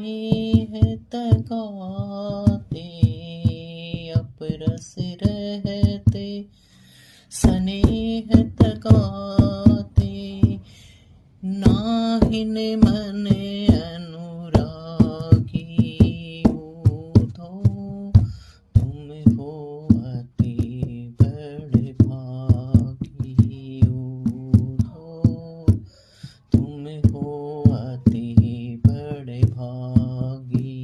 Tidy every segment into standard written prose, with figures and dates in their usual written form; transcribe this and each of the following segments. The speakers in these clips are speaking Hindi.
स्नेह तगाते अपरस रहते, स्नेह तगाते नाहिन मन अनुरागी ऊधो, तुम हो अति बड़े भागी ऊधो, तुम हो अति बड़े भागी।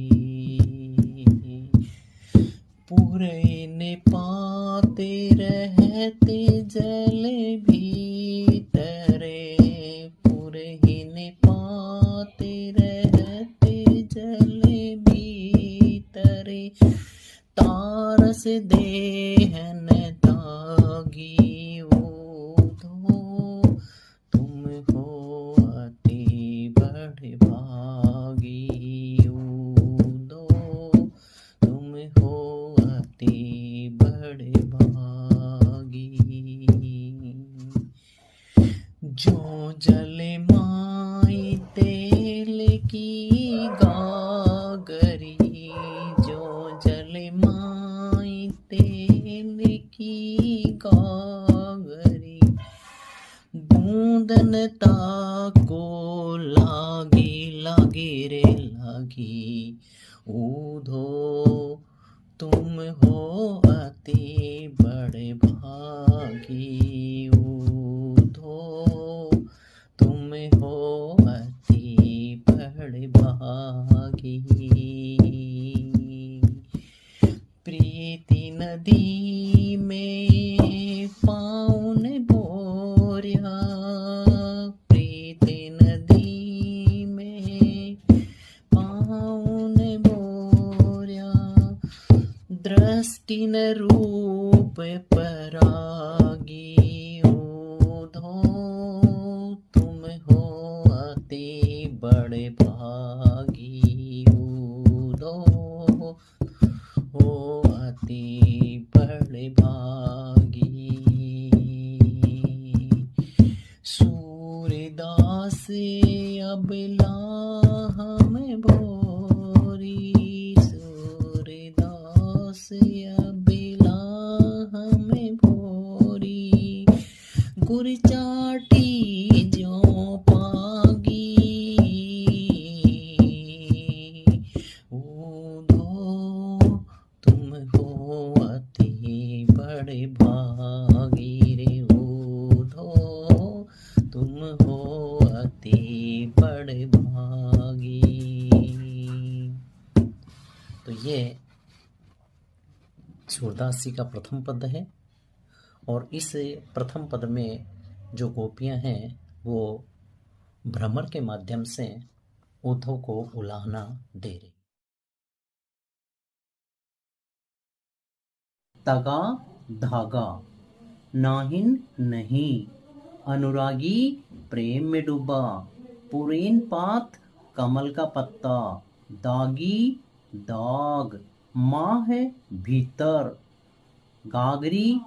पुरैन पाते रहते जल भीतरे, पुरैन पाते रहते जल भीतरे, तारस देहन तागी ऊधो, तुम हो अति बड़े भागी ऊधो, तुम हो अति बड़े भागी। जो जल माई तेल की गागरी, जो जल माई तेल की गागरी, बूंदन ताको लागी लागी रे लागी ऊधो, तुम हो अति बड़े भागी ऊधो, तुम हो अति बड़े भागी। प्रीति नदी में पाउन बोरिया, प्रीति नदी में पाउन बोरिया, दृष्टि न रूप परागी ऊधो, तुम हो अति बड़े भागी ऊधो, हो अति बड़े भागी। सूरदास अबला हम भोरी, सूरदास अबला हम भोरी, गुर चाटी जो पागी ऊधो, तुम हो अति बड़े भागी रे ऊधो, तुम हो अति बड़े भागी। तो ये सूरदास जी का प्रथम पद है, और इस प्रथम पद में जो गोपियां हैं वो भ्रमर के माध्यम से उद्धव को उलाहना दे रही। तगा धागा नाहिन नहीं, अनुरागी प्रेम में डूबा, पुरैन पात कमल का पत्ता, दागी दाग माँ है भीतर, गागरी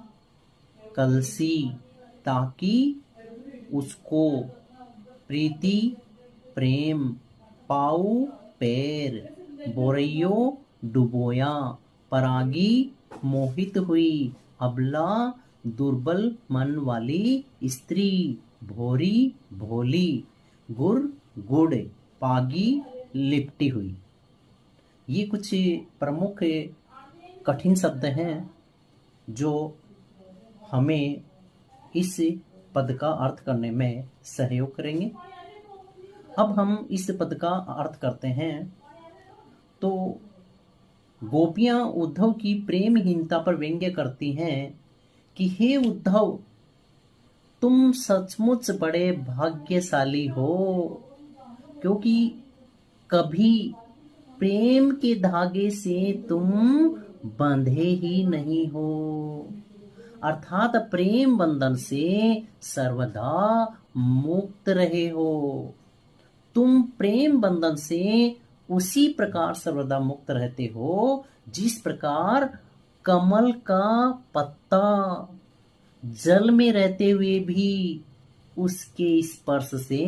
कलसी ताकि उसको, प्रीति प्रेम पाऊ पैर, बोरैयो डुबोया, परागी मोहित हुई, अबला दुर्बल मन वाली स्त्री, भोरी भोली, गुर गुड़, पागी लिपटी हुई। ये कुछ प्रमुख कठिन शब्द हैं जो हमें इस पद का अर्थ करने में सहयोग करेंगे। अब हम इस पद का अर्थ करते हैं। तो गोपियां उद्धव की प्रेमहीनता पर व्यंग्य करती हैं कि हे उद्धव, तुम सचमुच बड़े भाग्यशाली हो, क्योंकि कभी प्रेम के धागे से तुम बंधे ही नहीं हो, अर्थात प्रेम बंधन से सर्वदा मुक्त रहे हो। तुम प्रेम बंधन से उसी प्रकार सर्वदा मुक्त रहते हो जिस प्रकार कमल का पत्ता जल में रहते हुए भी उसके स्पर्श से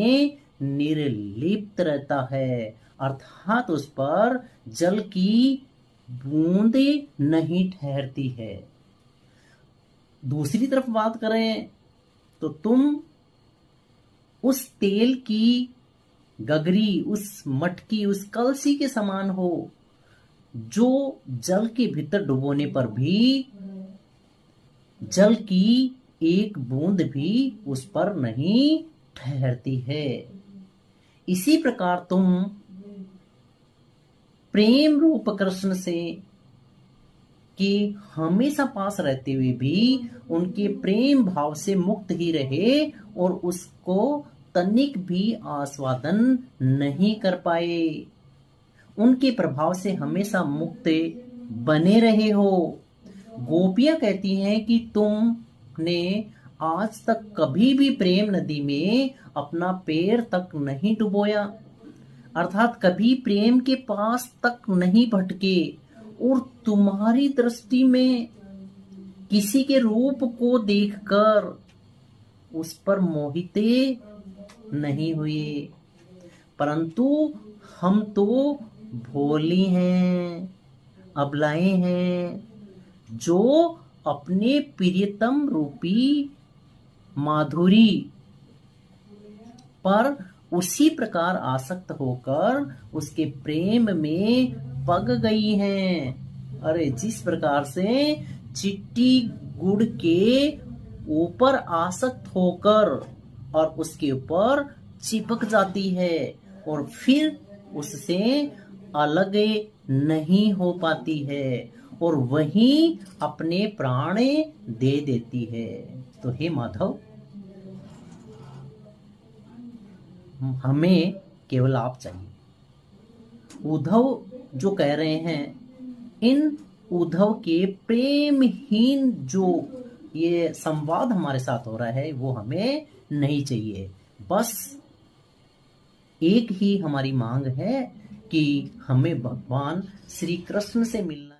निर्लिप्त रहता है, अर्थात उस पर जल की बूंदे नहीं ठहरती है। दूसरी तरफ बात करें तो तुम उस तेल की गगरी, उस मटकी, उस कलसी के समान हो जो जल के भीतर डुबोने पर भी जल की एक बूंद भी उस पर नहीं ठहरती है। इसी प्रकार तुम प्रेम रूप कृष्ण से कि हमेशा पास रहते हुए भी उनके प्रेम भाव से मुक्त ही रहे और उसको तनिक भी आस्वादन नहीं कर पाए, उनके प्रभाव से हमेशा मुक्त बने रहे हो। गोपियां कहती हैं कि तुमने आज तक कभी भी प्रेम नदी में अपना पैर तक नहीं डुबोया, अर्थात कभी प्रेम के पास तक नहीं भटके, और तुम्हारी दृष्टि में किसी के रूप को देखकर उस पर मोहिते नहीं हुए। परंतु हम तो भोली हैं, अबलाएं हैं, जो अपने प्रियतम रूपी माधुरी पर उसी प्रकार आसक्त होकर उसके प्रेम में पग गई हैं। अरे जिस प्रकार से चिट्टी गुड़ के ऊपर आसक्त होकर और उसके ऊपर चिपक जाती है और फिर उससे अलग नहीं हो पाती है और वहीं अपने प्राण दे देती है। तो हे माधव, हमें केवल आप चाहिए। उद्धव जो कह रहे हैं, इन उद्धव के प्रेमहीन जो ये संवाद हमारे साथ हो रहा है वो हमें नहीं चाहिए। बस एक ही हमारी मांग है कि हमें भगवान श्री कृष्ण से मिलना